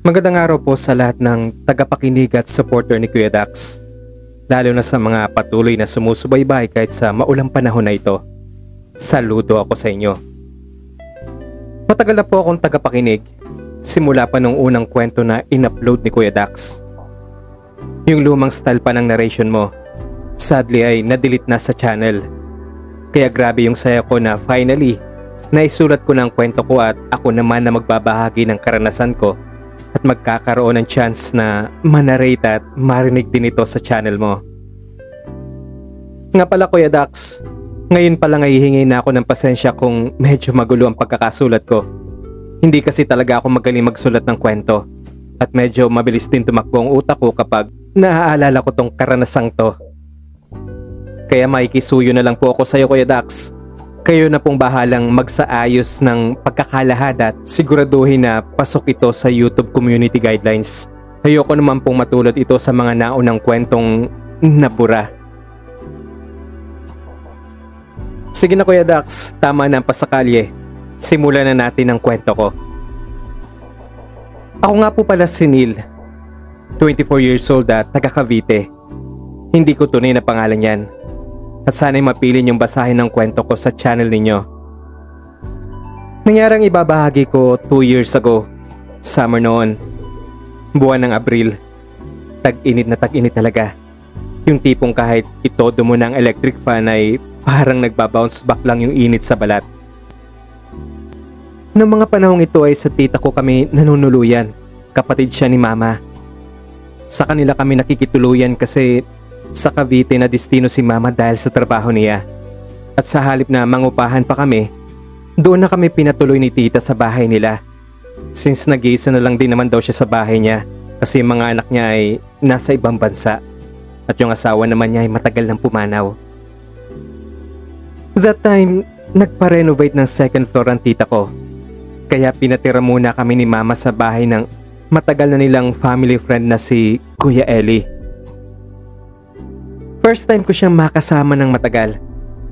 Magandang araw po sa lahat ng tagapakinig at supporter ni Kuya Dax, lalo na sa mga patuloy na sumusubaybay kahit sa maulang panahon na ito. Saludo ako sa inyo. Matagal na po akong tagapakinig, simula pa nung unang kwento na in-upload ni Kuya Dax. Yung lumang style pa ng narration mo, sadly ay na-delete na sa channel. Kaya grabe yung saya ko na finally, naisulat ko ng kwento ko at ako naman na magbabahagi ng karanasan ko at magkakaroon ng chance na manarrate at marinig din ito sa channel mo. Nga pala Kuya Dax, ngayon pala hihingi na ako ng pasensya kung medyo magulo ang pagkakasulat ko. Hindi kasi talaga ako magaling magsulat ng kwento at medyo mabilis din tumakbo ang utak ko kapag naaalala ko tong karanasang to. Kaya makikisuyo na lang po ako sa iyo Kuya Dax. Kayo na pong bahalang magsaayos ng pagkakalahad at siguraduhin na pasok ito sa YouTube community guidelines. Ayoko naman pong matulad ito sa mga naunang kwentong nabura. Sige na Kuya Dax, tama na ang pasakalye. Simulan na natin ang kwento ko. Ako nga po pala si Neil, 24 years old at taga Cavite. Hindi ko tunay na pangalan yan. At sana'y mapili niyong basahin ng kwento ko sa channel ninyo. Nangyarang ibabahagi ko 2 years ago, summer noon, buwan ng Abril. Tag-init na tag-init talaga. Yung tipong kahit itodo mo ng electric fan ay parang nagbabounce back lang yung init sa balat. Noong mga panahong ito ay sa tita ko kami nanunuluyan, kapatid siya ni mama. Sa kanila kami nakikituluyan kasi sa Cavite na destino si mama dahil sa trabaho niya. At sa halip na mangupahan pa kami, doon na kami pinatuloy ni tita sa bahay nila. Since nag-iisa na lang din naman daw siya sa bahay niya kasi mga anak niya ay nasa ibang bansa. At yung asawa naman niya ay matagal nang pumanaw. That time, nagpa-renovate ng second floor ang tita ko. Kaya pinatira muna kami ni mama sa bahay ng matagal na nilang family friend na si Kuya Eli. First time ko siyang makasama ng matagal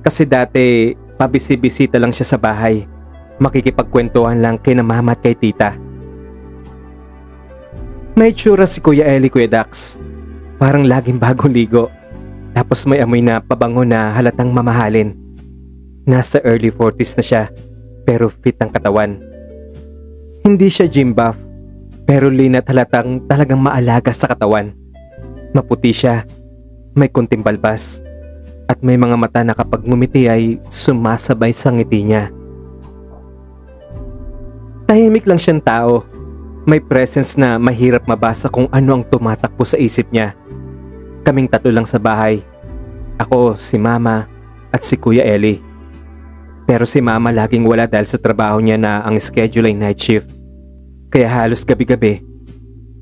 kasi dati pabisi-bisita lang siya sa bahay. Makikipagkwentuhan lang kina mama at kay tita. May tsura si Kuya Eli Kuya Dax. Parang laging bagong ligo. Tapos may amoy na pabango na halatang mamahalin. Nasa early 40s na siya pero fit ang katawan. Hindi siya gym buff pero lean at halatang talagang maalaga sa katawan. Maputi siya. May kunting balbas at may mga mata na kapag ngumiti ay sumasabay sa ngiti niya. Tahimik lang siyang tao. May presence na mahirap mabasa kung ano ang tumatakbo sa isip niya. Kaming tatlo lang sa bahay. Ako, si mama at si Kuya Eli. Pero si mama laging wala dahil sa trabaho niya na ang schedule ay night shift. Kaya halos gabi-gabi,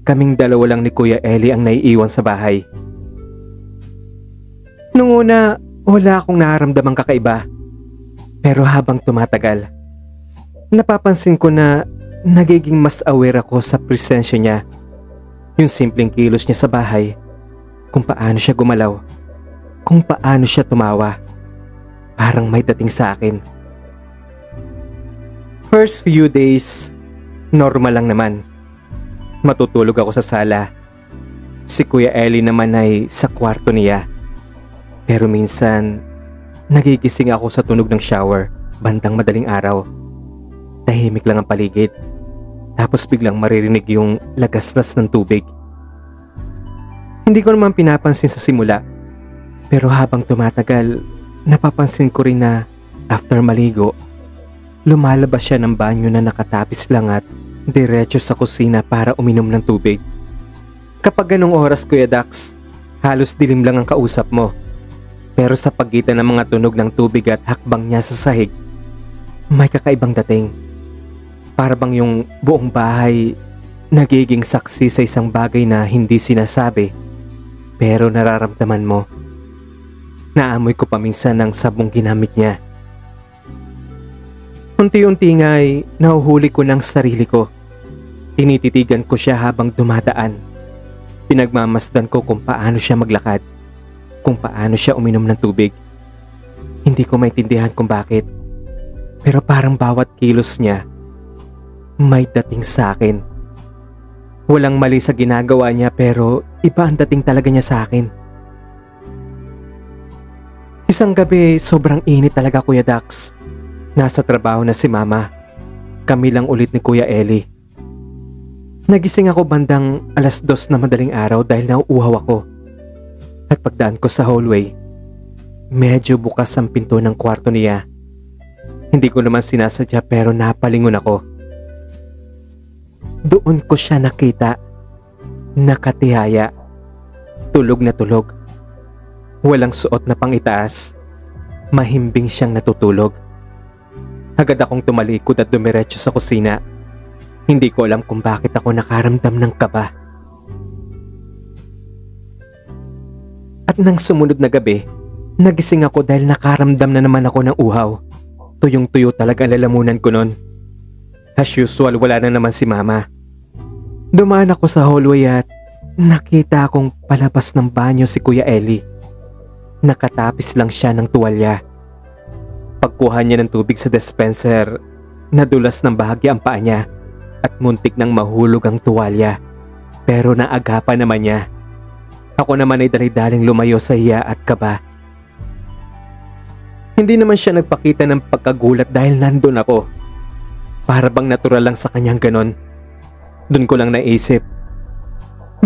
kaming dalawa lang ni Kuya Eli ang naiiwan sa bahay. Noong una, wala akong nararamdamang kakaiba. Pero habang tumatagal, napapansin ko na nagiging mas aware ako sa presensya niya. Yung simpleng kilos niya sa bahay, kung paano siya gumalaw, kung paano siya tumawa. Parang may dating sa akin. First few days, normal lang naman. Matutulog ako sa sala. Si Kuya Eli naman ay sa kwarto niya. Pero minsan, nagigising ako sa tunog ng shower bandang madaling araw. Tahimik lang ang paligid. Tapos biglang maririnig yung lagaslas ng tubig. Hindi ko naman pinapansin sa simula. Pero habang tumatagal, napapansin ko rin na after maligo, lumalabas siya ng banyo na nakatapis lang at diretso sa kusina para uminom ng tubig. Kapag ganong oras Kuya Dax, halos dilim lang ang kausap mo. Pero sa pagitan ng mga tunog ng tubig at hakbang niya sa sahig, may kakaibang dating. Para bang yung buong bahay nagiging saksi sa isang bagay na hindi sinasabi, pero nararamdaman mo. Naamoy ko paminsan ng sabong ginamit niya. Unti-unti nga'y nahuhuli ko ng sarili ko. Tinititigan ko siya habang dumadaan. Pinagmamasdan ko kung paano siya maglakad, kung paano siya uminom ng tubig. Hindi ko maintindihan kung bakit, pero parang bawat kilos niya may dating sa akin. Walang mali sa ginagawa niya pero iba ang dating talaga niya sa akin. Isang gabi, sobrang init talaga, Kuya Dax. Nasa trabaho na si Mama. Kami lang ulit ni Kuya Eli. Nagising ako bandang 2:00 na madaling araw dahil nauuhaw ako. At pagdaan ko sa hallway, medyo bukas ang pinto ng kwarto niya. Hindi ko naman sinasadya pero napalingon ako. Doon ko siya nakita. Nakatihaya. Tulog na tulog. Walang suot na pangitaas. Mahimbing siyang natutulog. Agad akong tumalikod at dumiretso sa kusina. Hindi ko alam kung bakit ako nakaramdam ng kaba. At nang sumunod na gabi, nagising ako dahil nakaramdam na naman ako ng uhaw. Tuyong-tuyo talaga ang lalamunan ko nun. As usual, wala na naman si Mama. Dumaan ako sa hallway at nakita akong palabas ng banyo si Kuya Eli. Nakatapis lang siya ng tuwalya. Pagkuha niya ng tubig sa dispenser, nadulas ng bahagya ang paa niya at muntik nang mahulog ang tuwalya. Pero naagapan naman niya. Ako naman ay dali-daling lumayo sa hiya at kaba. Hindi naman siya nagpakita ng pagkagulat dahil nandun ako. Para bang natural lang sa kanyang ganon. Doon ko lang naisip.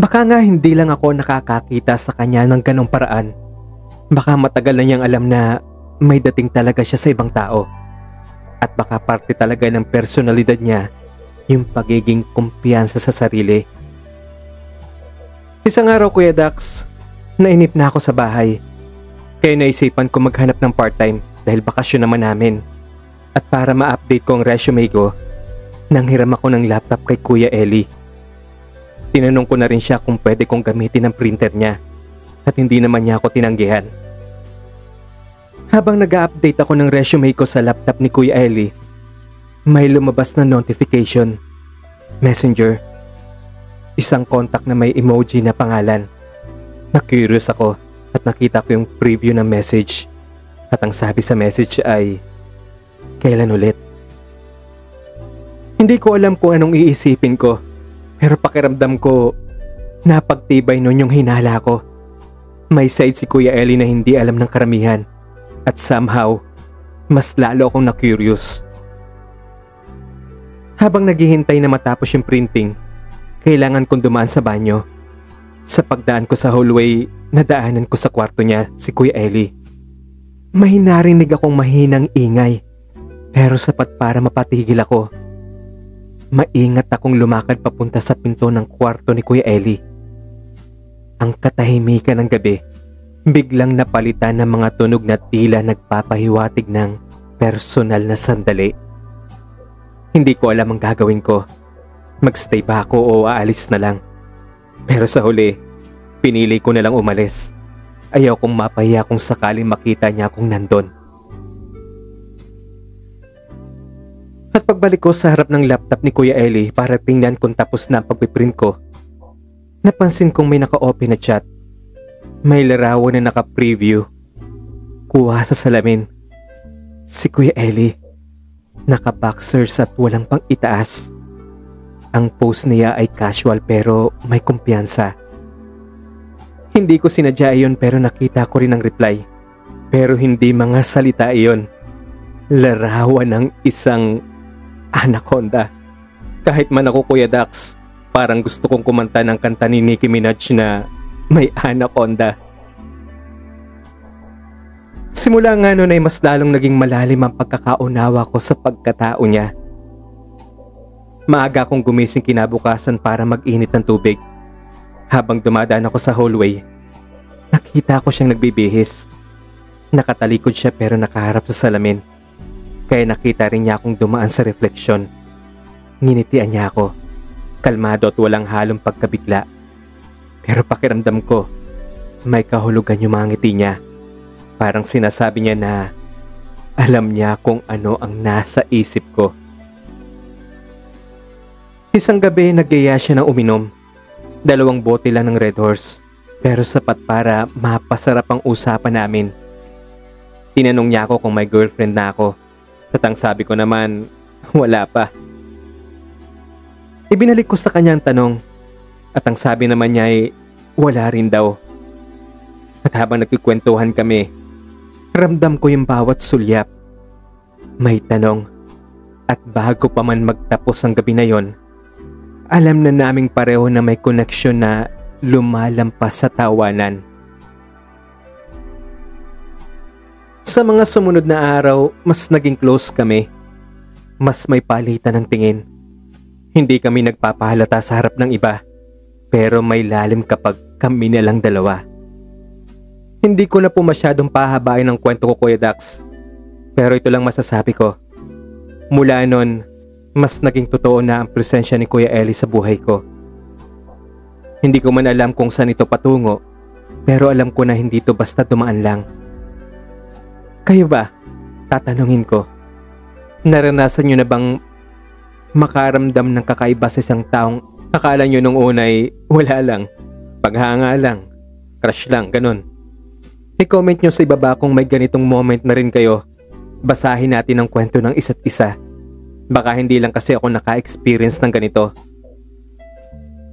Baka nga hindi lang ako nakakakita sa kanya ng ganong paraan. Baka matagal na niyang alam na may dating talaga siya sa ibang tao. At baka parte talaga ng personalidad niya yung pagiging kumpiyansa sa sarili. Isang araw, Kuya Dax, nainip na ako sa bahay. Kaya naisipan ko maghanap ng part-time dahil bakasyon naman namin. At para ma-update ko ang resume ko, nanghiram ako ng laptop kay Kuya Eli. Tinanong ko na rin siya kung pwede kong gamitin ang printer niya at hindi naman niya ako tinanggihan. Habang nag-update ako ng resume ko sa laptop ni Kuya Eli, may lumabas na notification. Messenger. Isang contact na may emoji na pangalan. Na-curious ako at nakita ko yung preview ng message. At ang sabi sa message ay, "Kailan ulit?" Hindi ko alam kung anong iisipin ko, pero pakiramdam ko, napagtibay nun yung hinala ko. May side si Kuya Eli na hindi alam ng karamihan. At somehow, mas lalo akong na-curious. Habang naghihintay na matapos yung printing, kailangan kong dumaan sa banyo. Sa pagdaan ko sa hallway, nadaanan ko sa kwarto niya si Kuya Eli. May narinig akong mahinang ingay, pero sapat para mapatigil ako. Maingat akong lumakad papunta sa pinto ng kwarto ni Kuya Eli. Ang katahimikan ng gabi, biglang napalitan ng mga tunog na tila nagpapahiwatig ng personal na sandali. Hindi ko alam ang gagawin ko. Magstay ba ako o aalis na lang? Pero sa huli, pinili ko na lang umalis. Ayaw kong mapahiya kung sakaling makita niya akong nandun. At pagbalik ko sa harap ng laptop ni Kuya Eli para tingnan kung tapos na ang pagpiprint ko, napansin kong may naka-open na chat. May larawan na naka-preview. Kuha sa salamin. Si Kuya Eli. Naka-boxers at walang pang itaas. Ang post niya ay casual pero may kumpiyansa. Hindi ko sinadya iyon pero nakita ko rin ang reply. Pero hindi mga salita iyon. Larawan ng isang anaconda. Kahit man ako, Kuya Dax, parang gusto kong kumanta ng kanta ni Nicki Minaj na may anaconda. Simula nga noon ay mas lalong naging malalim ang pagkakaunawa ko sa pagkatao niya. Maaga akong gumising kinabukasan para mag-init ng tubig. Habang dumadaan ako sa hallway, nakita ko siyang nagbibihis. Nakatalikod siya pero nakaharap sa salamin. Kaya nakita rin niya akong dumaan sa refleksyon. Nginitian niya ako. Kalmado at walang halong pagkabigla. Pero pakiramdam ko, may kahulugan yung mga ngiti niya. Parang sinasabi niya na Alam niya kung ano ang nasa isip ko. Isang gabi nagyaya siya ng uminom. 2 bote lang ng Red Horse, pero sapat para mapasarap ang usapan namin. Tinanong niya ako kung may girlfriend na ako. At ang sabi ko naman, wala pa. Ibinalik ko sa kanya ang tanong. At ang sabi naman niya ay wala rin daw. At habang nagkikwentuhan kami, ramdam ko yung bawat sulyap. May tanong. At bago pa man magtapos ang gabi na yon, alam na naming pareho na may koneksyon na lumalampas sa tawanan. Sa mga sumunod na araw, mas naging close kami. Mas may palitan ng tingin. Hindi kami nagpapahalata sa harap ng iba, pero may lalim kapag kami na lang dalawa. Hindi ko na po masyadong pahabain ang kwento ko, Kuya Dax. Pero ito lang masasabi ko. Mula nun, mas naging totoo na ang presensya ni Kuya Eli sa buhay ko. Hindi ko man alam kung saan ito patungo, pero alam ko na hindi ito basta dumaan lang. Kayo ba? Tatanungin ko. Naranasan nyo na bang makaramdam ng kakaiba sa isang taong akala nyo nung unay wala lang, paghanga lang, crush lang, ganun? I-comment nyo sa ibaba kung may ganitong moment na rin kayo. Basahin natin ang kwento ng isa't isa. Baka hindi lang kasi ako naka-experience ng ganito.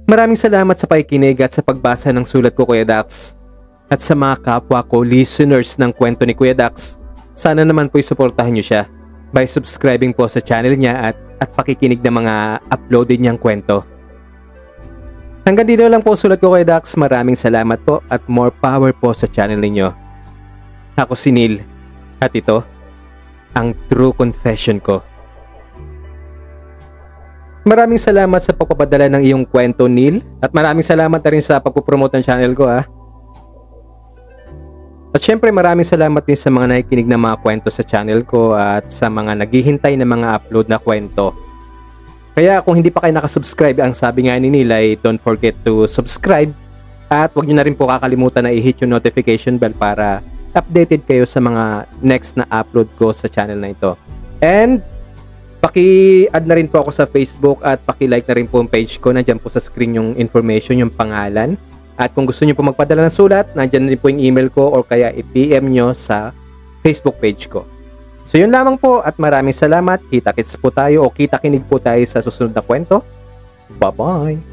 Maraming salamat sa pakikinig at sa pagbasa ng sulat ko, Kuya Dax. At sa mga kapwa ko listeners ng kwento ni Kuya Dax, sana naman po isuportahan nyo siya by subscribing po sa channel niya at pakikinig ng mga uploaded niyang kwento. Hanggang dito lang po sulat ko, Kuya Dax. Maraming salamat po at more power po sa channel ninyo. Ako si Neil at ito ang True Confession ko. Maraming salamat sa pagpapadala ng iyong kwento, Neil, at maraming salamat na rin sa pagpupromote ng channel ko, ha. At syempre maraming salamat din sa mga nakikinig na mga kwento sa channel ko at sa mga naghihintay na mga upload na kwento. Kaya kung hindi pa kayo nakasubscribe, ang sabi nga ni Neil ay don't forget to subscribe at huwag nyo na rin po kakalimutan na i-hit yung notification bell para updated kayo sa mga next na upload ko sa channel na ito. And paki-add na rin po ako sa Facebook at paki-like na rin po ang page ko. Nandyan po sa screen yung information, yung pangalan. At kung gusto nyo po magpadala ng sulat, nandyan din po yung email ko or kaya i-PM nyo sa Facebook page ko. So yun lamang po at maraming salamat. Kita-kits po tayo o kita-kinig po tayo sa susunod na kwento. Bye-bye!